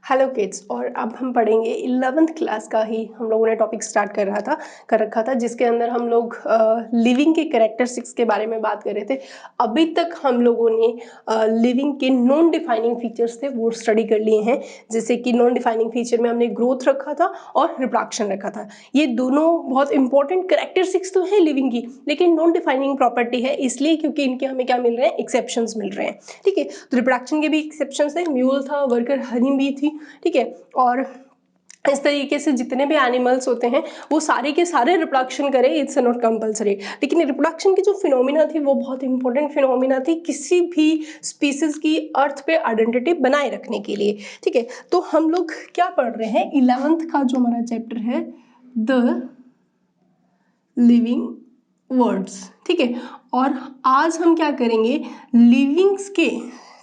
Hello kids. और अब हम पढ़ेंगे 11th क्लास का ही हम लोगों ने टॉपिक स्टार्ट कर रखा था जिसके अंदर हम लोग लिविंग के कैरेक्टरिस्टिक्स के बारे में बात कर रहे थे। अभी तक हम लोगों ने लिविंग के नॉन डिफाइनिंग फीचर्स थे वो स्टडी कर लिए हैं। जैसे कि नॉन डिफाइनिंग फीचर में हमने ग्रोथ रखा था और रिप्रोडक्शन रखा था। ये दोनों बहुत इंपॉर्टेंट कैरेक्टरिस्टिक्स तो है लिविंग की, लेकिन नॉन डिफाइनिंग प्रॉपर्टी है इसलिए क्योंकि इनके हमें क्या मिल रहे हैं, एक्सेप्शंस मिल रहे हैं। ठीक है, तो रिप्रोडक्शन के भी एक्सेप्शंस है, म्यूल था, वर्कर हनी बी थी। ठीक है, और इस तरीके से जितने भी एनिमल्स होते हैं वो सारे के सारे रिप्रोडक्शन करें, इट्स नॉट कंपलसरी। लेकिन रिप्रोडक्शन की जो फिनोमिना थी वो बहुत इंपॉर्टेंट फिनोमिना थी किसी भी स्पीसीज की अर्थ पे आइडेंटिटी बनाए रखने के लिए। ठीक है, तो हम लोग क्या पढ़ रहे हैं, 11th का जो हमारा चैप्टर है द लिविंग वर्ड्स। ठीक है, और आज हम क्या करेंगे, लिविंग्स के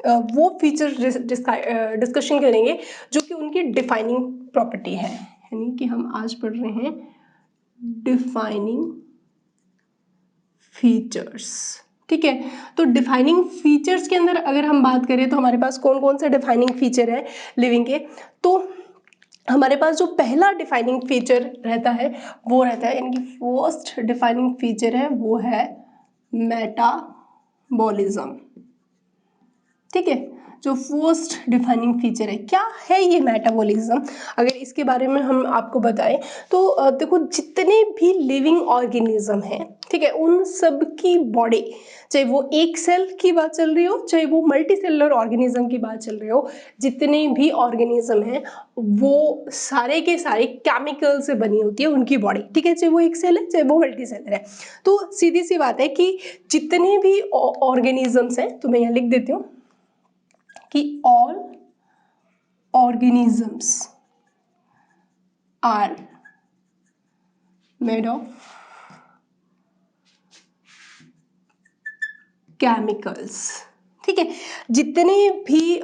वो फीचर डिस्कशन करेंगे जो कि उनकी डिफाइनिंग प्रॉपर्टी है। यानी कि हम आज पढ़ रहे हैं डिफाइनिंग फीचर्स। ठीक है, तो डिफाइनिंग फीचर्स के अंदर अगर हम बात करें तो हमारे पास कौन कौन से डिफाइनिंग फीचर है लिविंग के, तो हमारे पास जो पहला डिफाइनिंग फीचर रहता है वो रहता है, यानी कि फर्स्ट डिफाइनिंग फीचर है वो है मेटाबॉलिज्म। ठीक है, जो फर्स्ट डिफाइनिंग फीचर है, क्या है ये मेटाबॉलिज्म, अगर इसके बारे में हम आपको बताएं तो देखो जितने भी लिविंग ऑर्गेनिज्म हैं, ठीक है, उन सब की बॉडी, चाहे वो एक सेल की बात चल रही हो चाहे वो मल्टी सेलुलर ऑर्गेनिज्म की बात चल रही हो, जितने भी ऑर्गेनिज्म हैं वो सारे के सारे केमिकल से बनी होती है उनकी बॉडी। ठीक है, चाहे वो एक सेल है चाहे वो मल्टी सेलर है। तो सीधी सी बात है कि जितने भी ऑर्गेनिजम्स हैं, तो मैं यहाँ लिख देती हूँ कि all organisms are made of chemicals। ठीक है, जितने भी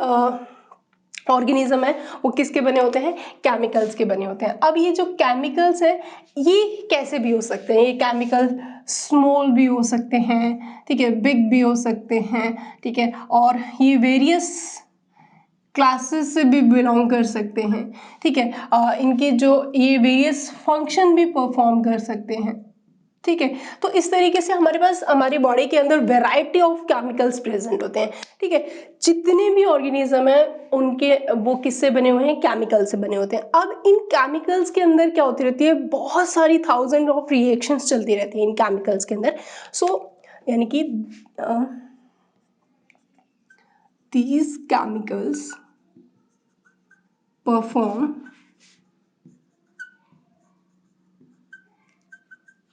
ऑर्गेनिज्म है वो किसके बने होते हैं, केमिकल्स के बने होते हैं। अब ये जो केमिकल्स है ये कैसे भी हो सकते हैं, ये केमिकल स्मॉल भी हो सकते हैं, ठीक है, बिग भी हो सकते हैं, ठीक है, और ये वेरियस क्लासेस से भी बिलोंग कर सकते हैं। ठीक है, इनके जो ये वेरियस फंक्शन भी परफॉर्म कर सकते हैं। ठीक है, तो इस तरीके से हमारे पास हमारी बॉडी के अंदर वैरायटी ऑफ केमिकल्स प्रेजेंट होते हैं। ठीक है, जितने भी ऑर्गेनिज्म है उनके वो किससे बने हुए हैं, केमिकल से बने होते हैं। अब इन केमिकल्स के अंदर क्या होती रहती है, बहुत सारी थाउजेंड ऑफ रिएक्शंस चलती रहती है इन केमिकल्स के अंदर। यानी कि these chemicals perform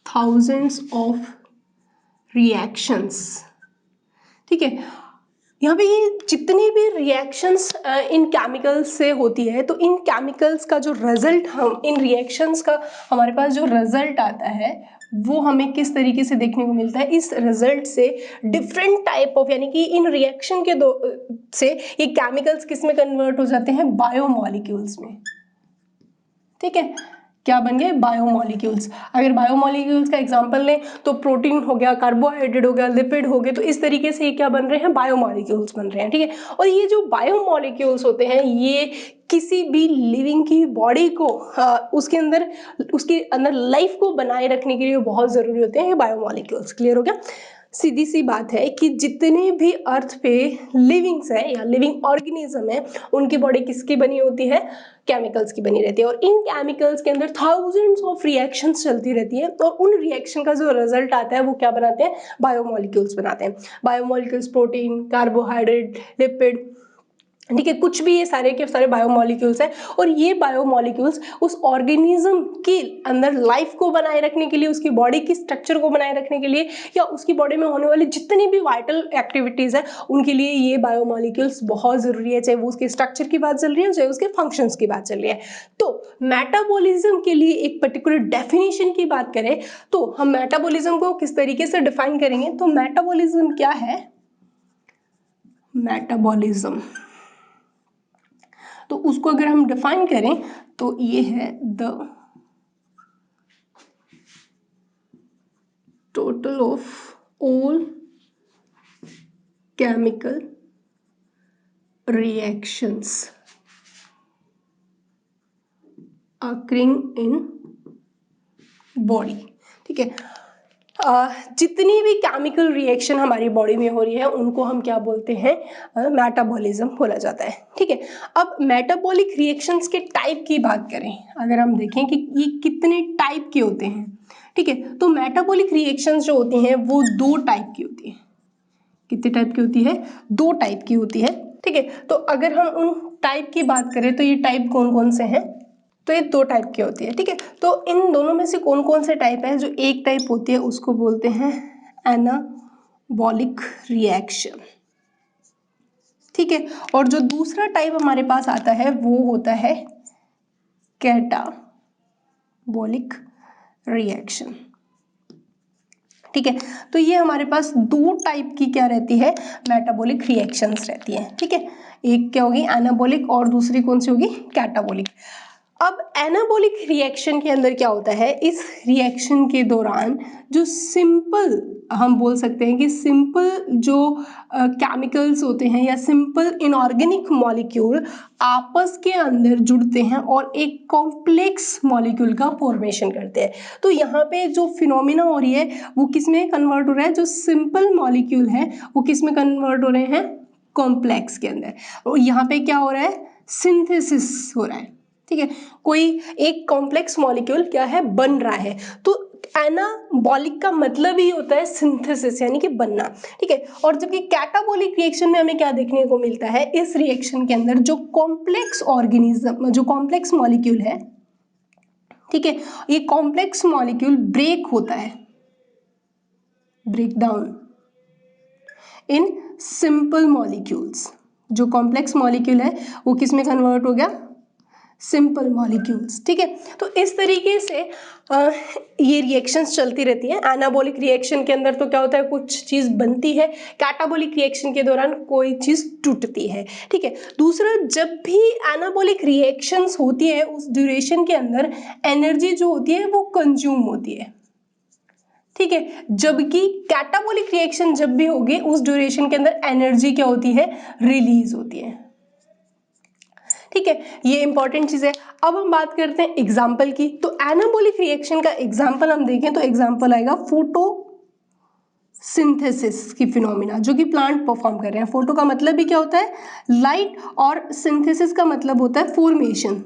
thousands of reactions। ठीक है, यहाँ पे ये जितनी भी रिएक्शंस इन केमिकल्स से होती है, तो इन केमिकल्स का जो रिजल्ट, हम इन रिएक्शंस का हमारे पास जो रिजल्ट आता है वो हमें किस तरीके से देखने को मिलता है, इस रिजल्ट से डिफरेंट टाइप ऑफ, यानी कि इन रिएक्शन के दो से ये केमिकल्स किस में कन्वर्ट हो जाते हैं, बायोमॉलिक्यूल्स में। ठीक है, क्या बन गए, बायोमॉलिक्यूल्स। अगर बायोमॉलिक्यूल्स का एग्जांपल लें तो प्रोटीन हो गया, कार्बोहाइड्रेट हो गया, लिपिड हो गए, तो इस तरीके से ये क्या बन रहे हैं, बायोमॉलिक्यूल्स बन रहे हैं। ठीक है, और ये जो बायोमॉलिक्यूल्स होते हैं ये किसी भी लिविंग की बॉडी को उसके अंदर लाइफ को बनाए रखने के लिए बहुत जरूरी होते हैं ये बायोमॉलिक्यूल्स। क्लियर हो गया, सीधी सी बात है कि जितने भी अर्थ पे लिविंग्स है या लिविंग ऑर्गेनिज्म है उनकी बॉडी किसकी बनी होती है, केमिकल्स की बनी रहती है, और इन केमिकल्स के अंदर थाउजेंड्स ऑफ रिएक्शंस चलती रहती है, और उन रिएक्शन का जो रिजल्ट आता है वो क्या बनाते हैं, बायोमॉलिक्यूल्स बनाते हैं। बायोमॉलिक्यूल्स प्रोटीन, कार्बोहाइड्रेट, लिपिड, ठीक है, कुछ भी ये सारे के सारे बायोमॉलिक्यूल्स हैं, और ये बायोमॉलिक्यूल्स उस ऑर्गेनिज्म के अंदर लाइफ को बनाए रखने के लिए, उसकी बॉडी की स्ट्रक्चर को बनाए रखने के लिए, या उसकी बॉडी में होने वाली जितनी भी वाइटल एक्टिविटीज है उनके लिए ये बायोमॉलिक्यूल्स बहुत जरूरी है, चाहे वो उसके स्ट्रक्चर की बात चल रही है चाहे उसके फंक्शंस की बात चल रही है। तो मेटाबॉलिज्म के लिए एक पर्टिकुलर डेफिनेशन की बात करें तो हम मेटाबॉलिज्म को किस तरीके से डिफाइन करेंगे, तो मेटाबॉलिज्म क्या है, मेटाबॉलिज्म तो उसको अगर हम डिफाइन करें तो ये है the total of all chemical reactions occurring in body. ठीक है, जितनी भी केमिकल रिएक्शन हमारी बॉडी में हो रही है उनको हम क्या बोलते हैं, मेटाबॉलिज्म बोला जाता है। ठीक है, अब मेटाबॉलिक रिएक्शंस के टाइप की बात करें, अगर हम देखें कि ये कितने टाइप के होते हैं, ठीक है, तो मेटाबॉलिक रिएक्शंस जो होती हैं वो 2 टाइप की होती है। कितने टाइप की होती है? 2 टाइप की होती है। ठीक है, तो अगर हम उन टाइप की बात करें तो ये टाइप कौन कौन से हैं, तो ये 2 टाइप की होती है। ठीक है, तो इन दोनों में से कौन कौन से टाइप है? जो एक टाइप होती है उसको बोलते हैं एनाबॉलिक रिएक्शन। ठीक है, और जो दूसरा टाइप हमारे पास आता है वो होता है कैटाबॉलिक रिएक्शन। ठीक है, तो ये हमारे पास 2 टाइप की क्या रहती है, मेटाबॉलिक रिएक्शंस रहती है। ठीक है, एक क्या होगी एनाबॉलिक और दूसरी कौन सी होगी, कैटाबॉलिक। अब एनाबॉलिक रिएक्शन के अंदर क्या होता है, इस रिएक्शन के दौरान जो सिंपल, हम बोल सकते हैं कि सिंपल जो केमिकल्स होते हैं या सिंपल इनऑर्गेनिक मॉलिक्यूल आपस के अंदर जुड़ते हैं और एक कॉम्प्लेक्स मॉलिक्यूल का फॉर्मेशन करते हैं। तो यहाँ पे जो फिनोमिना हो रही है वो किस में कन्वर्ट हो रहा है, जो सिंपल मॉलिक्यूल है वो किस में कन्वर्ट हो रहे हैं, कॉम्प्लेक्स के अंदर। और यहाँ पे क्या हो रहा है, सिंथेसिस हो रहा है। ठीक है, कोई एक कॉम्प्लेक्स मॉलिक्यूल क्या है, बन रहा है। तो एनाबॉलिक का मतलब ही होता है सिंथेसिस, यानी कि बनना। ठीक है, और जबकि कैटाबॉलिक रिएक्शन में हमें क्या देखने को मिलता है, इस रिएक्शन के अंदर जो कॉम्प्लेक्स ऑर्गेनिज्म, जो कॉम्प्लेक्स मॉलिक्यूल है, ठीक है, ये कॉम्प्लेक्स मॉलिक्यूल ब्रेक होता है, break down in simple molecules. जो कॉम्प्लेक्स मॉलिक्यूल है वो किस में कन्वर्ट हो गया, सिंपल मॉलिक्यूल्स। ठीक है, तो इस तरीके से ये रिएक्शंस चलती रहती है। एनाबॉलिक रिएक्शन के अंदर तो क्या होता है, कुछ चीज बनती है, कैटाबॉलिक रिएक्शन के दौरान कोई चीज टूटती है। ठीक है, दूसरा, जब भी एनाबॉलिक रिएक्शंस होती है उस ड्यूरेशन के अंदर एनर्जी जो होती है वो कंज्यूम होती है। ठीक है, जबकि कैटाबॉलिक रिएक्शन जब भी होगी उस ड्यूरेशन के अंदर एनर्जी क्या होती है, रिलीज होती है। ठीक है, ये इंपॉर्टेंट चीज है। अब हम बात करते हैं एग्जाम्पल की। तो एनाबॉलिक रिएक्शन का एग्जाम्पल हम देखें तो एग्जाम्पल आएगा फोटोसिंथेसिस की फिनोमिना, जो कि प्लांट परफॉर्म कर रहे हैं। फोटो का मतलब भी क्या होता है, लाइट, और सिंथेसिस का मतलब होता है फॉर्मेशन।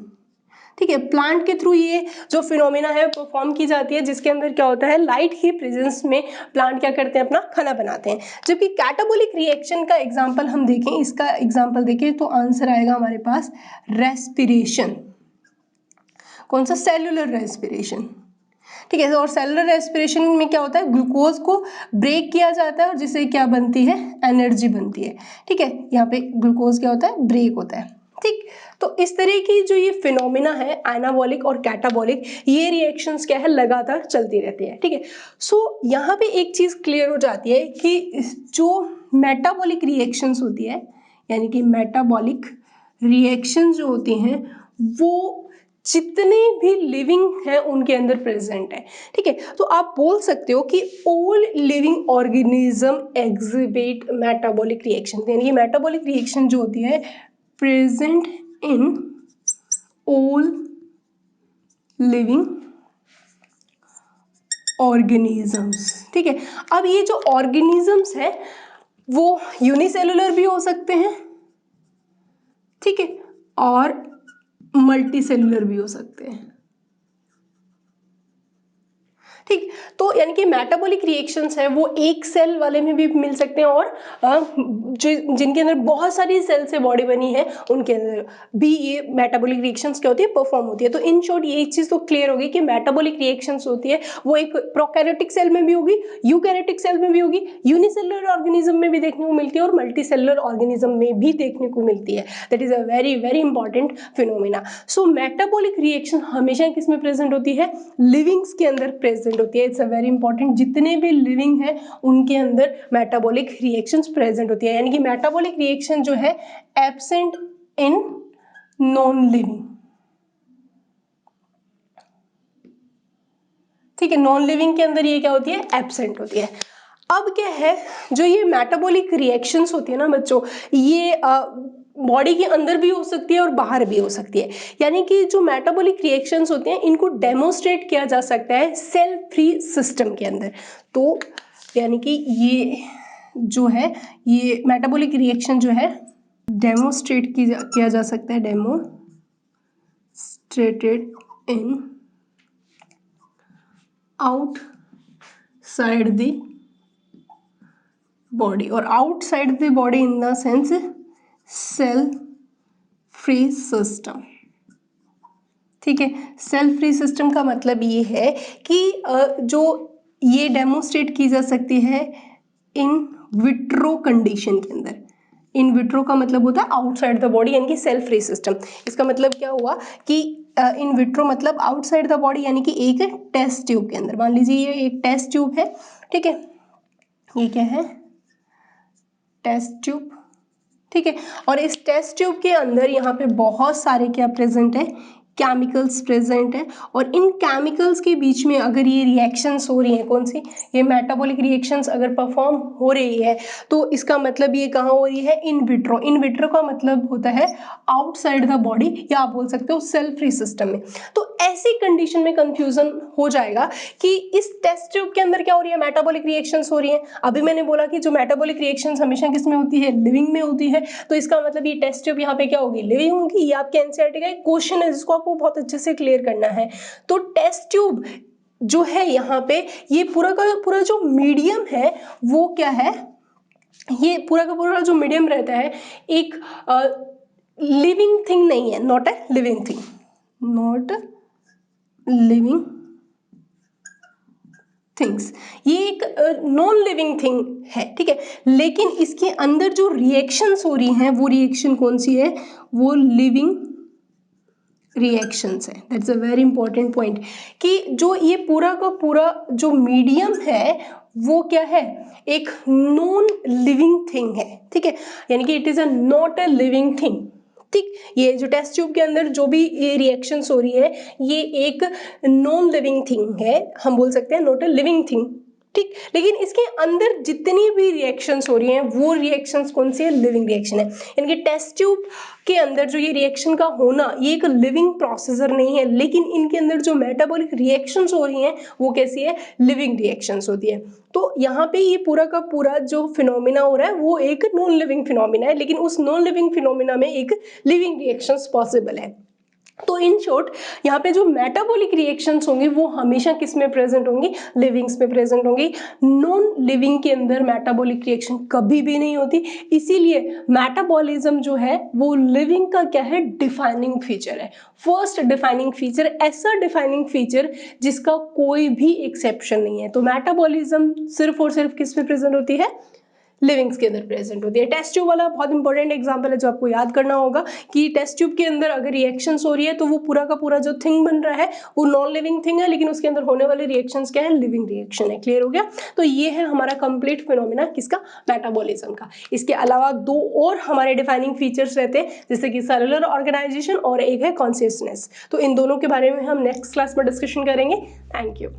ठीक है, प्लांट के थ्रू ये जो फिनोमिना है परफॉर्म की जाती है, जिसके अंदर क्या होता है, लाइट की प्रेजेंस में प्लांट क्या करते हैं, अपना खाना बनाते हैं। जबकि कैटाबॉलिक रिएक्शन का एग्जांपल हम देखें, इसका एग्जांपल देखें तो आंसर आएगा हमारे पास रेस्पिरेशन। कौन सा, सेलुलर रेस्पिरेशन। ठीक है, और सेलुलर रेस्पिरेशन में क्या होता है, ग्लूकोज को ब्रेक किया जाता है और जिससे क्या बनती है, एनर्जी बनती है। ठीक है, यहाँ पे ग्लूकोज क्या होता है, ब्रेक होता है। ठीक, तो इस तरह की जो ये फिनोमिना है एनाबॉलिक और कैटाबॉलिक, ये रिएक्शंस क्या है, लगातार चलती रहती है। ठीक है, सो यहाँ पे एक चीज क्लियर हो जाती है कि जो मेटाबॉलिक रिएक्शंस होती है, यानी कि मेटाबॉलिक रिएक्शन जो होती हैं वो जितने भी लिविंग है उनके अंदर प्रेजेंट है। ठीक है, तो आप बोल सकते हो कि all living organism exhibit metabolic reaction, यानी कि मेटाबॉलिक रिएक्शन जो होती है present in all living organisms. ठीक है, अब ये जो ऑर्गेनिजम्स है वो यूनिसेलुलर भी हो सकते हैं, ठीक है, और मल्टी सेलुलर भी हो सकते हैं। ठीक, तो यानी कि मेटाबॉलिक रिएक्शंस है वो एक सेल वाले में भी मिल सकते हैं और जिनके अंदर बहुत सारी सेल से बॉडी बनी है उनके अंदर भी ये मेटाबॉलिक रिएक्शंस क्या होती है, परफॉर्म होती है। तो इन शॉर्ट ये एक चीज तो क्लियर होगी कि मेटाबॉलिक रिएक्शंस होती है वो एक प्रोकैरियोटिक सेल में भी होगी, यूकैरियोटिक सेल में भी होगी, यूनिसेलुलर ऑर्गेनिज्म में भी देखने को मिलती है और मल्टीसेलुलर ऑर्गेनिज्म में भी देखने को मिलती है। That is a very very important phenomena. So metabolic reaction हमेशा किसमें प्रेजेंट होती है, लिविंग्स के अंदर प्रेजेंट होती है। इट्स अ वेरी इंपॉर्टेंट, जितने भी लिविंग है उनके अंदर मेटाबॉलिक रिएक्शंस प्रेजेंट होती है, यानी कि मेटाबॉलिक रिएक्शन जो है एब्सेंट इन नॉन लिविंग। ठीक है, नॉन लिविंग के अंदर ये क्या होती है, एब्सेंट होती है। अब क्या है, जो ये मेटाबॉलिक रिएक्शंस होती है ना बच्चों, ये बॉडी के अंदर भी हो सकती है और बाहर भी हो सकती है। यानी कि जो मेटाबॉलिक रिएक्शंस होते हैं इनको डेमोस्ट्रेट किया जा सकता है सेल फ्री सिस्टम के अंदर। तो यानी कि ये जो है ये मेटाबॉलिक रिएक्शन जो है डेमोस्ट्रेट किया जा सकता है, demonstrated in outside the body, और outside the body in the sense cell free system. ठीक है, सेल फ्री सिस्टम का मतलब ये है कि जो ये डेमोस्ट्रेट की जा सकती है इन विट्रो कंडीशन के अंदर। इन विट्रो का मतलब होता है आउटसाइड द बॉडी यानी कि सेल फ्री सिस्टम। इसका मतलब क्या हुआ कि इन विट्रो मतलब आउटसाइड द बॉडी यानी कि एक टेस्ट ट्यूब के अंदर। मान लीजिए ये एक टेस्ट ट्यूब है, ठीक है, ये क्या है, टेस्ट ट्यूब, ठीक है, और इस टेस्ट ट्यूब के अंदर यहाँ पे बहुत सारे क्या प्रेजेंट है, केमिकल्स प्रेजेंट है, और इन केमिकल्स के बीच में अगर ये रिएक्शंस हो रही हैं, कौन सी, ये मेटाबॉलिक रिएक्शंस अगर परफॉर्म हो रही है तो इसका मतलब ये कहाँ हो रही है, इन विट्रो। इन विट्रो का मतलब होता है आउटसाइड द बॉडी, या आप बोल सकते हो सेल फ्री सिस्टम में। तो ऐसी कंडीशन में कंफ्यूजन हो जाएगा कि इस टेस्ट ट्यूब के अंदर क्या हो रही है, मेटाबॉलिक रिएक्शंस हो रही हैं। अभी मैंने बोला कि जो मेटाबॉलिक रिएक्शंस हमेशा किस में होती है, लिविंग में होती है, तो इसका मतलब ये टेस्ट ट्यूब यहाँ पे क्या होगी, लिविंग होगी। ये आपके एनसीईआरटी का एक क्वेश्चन है जिसको आपको बहुत अच्छे से क्लियर करना है। तो टेस्ट ट्यूब जो है यहाँ पे, ये पूरा का पूरा जो मीडियम है वो क्या है, ये पूरा का पूरा जो मीडियम रहता है एक लिविंग थिंग नहीं है, not a living thing, not living things, ये एक नॉन लिविंग थिंग है, ठीक है। लेकिन इसके अंदर जो रिएक्शंस हो रही हैं वो रिएक्शन कौन सी है, वो लिविंग रिएक्शंस है। That's a very important point कि जो ये पूरा का पूरा जो मीडियम है वो क्या है, एक नॉन लिविंग थिंग है, ठीक है, यानी कि it is a not a living thing. ठीक, ये जो टेस्ट ट्यूब के अंदर जो भी ये रिएक्शंस हो रही है ये एक नॉन लिविंग थिंग है, हम बोल सकते हैं नॉट अ लिविंग थिंग, ठीक। लेकिन इसके अंदर जितनी भी रिएक्शंस हो रही हैं वो रिएक्शंस कौन सी है, लिविंग रिएक्शन है। यानी कि टेस्ट ट्यूब के अंदर जो ये रिएक्शन का होना ये एक लिविंग प्रोसेसर नहीं है, लेकिन इनके अंदर जो मेटाबॉलिक रिएक्शंस हो रही हैं वो कैसी है, लिविंग रिएक्शंस होती है। तो यहाँ पे ये पूरा का पूरा जो फिनोमिना हो रहा है वो एक नॉन लिविंग फिनोमिना है, लेकिन उस नॉन लिविंग फिनोमिना में एक लिविंग रिएक्शंस पॉसिबल है। तो इन शॉर्ट यहाँ पे जो मेटाबॉलिक रिएक्शंस होंगी वो हमेशा किस में प्रेजेंट होंगी, लिविंग्स में प्रेजेंट होंगी। नॉन लिविंग के अंदर मेटाबॉलिक रिएक्शन कभी भी नहीं होती, इसीलिए मेटाबॉलिज्म जो है वो लिविंग का क्या है, डिफाइनिंग फीचर है, फर्स्ट डिफाइनिंग फीचर, ऐसा डिफाइनिंग फीचर जिसका कोई भी एक्सेप्शन नहीं है। तो मेटाबॉलिज्म सिर्फ और सिर्फ किस में प्रेजेंट होती है, लिविंग्स के अंदर प्रेजेंट होती है। टेस्ट ट्यूब वाला बहुत इंपॉर्टेंट एग्जांपल है जो आपको याद करना होगा कि टेस्ट ट्यूब के अंदर अगर रिएक्शंस हो रही है तो वो पूरा का पूरा जो थिंग बन रहा है वो नॉन लिविंग थिंग है, लेकिन उसके अंदर होने वाले रिएक्शंस क्या है, लिविंग रिएक्शन है। क्लियर हो गया। तो ये है हमारा कंप्लीट फिनोमिना किसका, मेटाबॉलिज्म का। इसके अलावा दो और हमारे डिफाइनिंग फीचर्स रहते हैं जैसे कि सेलुलर ऑर्गेनाइजेशन और एक है कॉन्शियसनेस। तो इन दोनों के बारे में हम नेक्स्ट क्लास में डिस्कशन करेंगे। Thank you.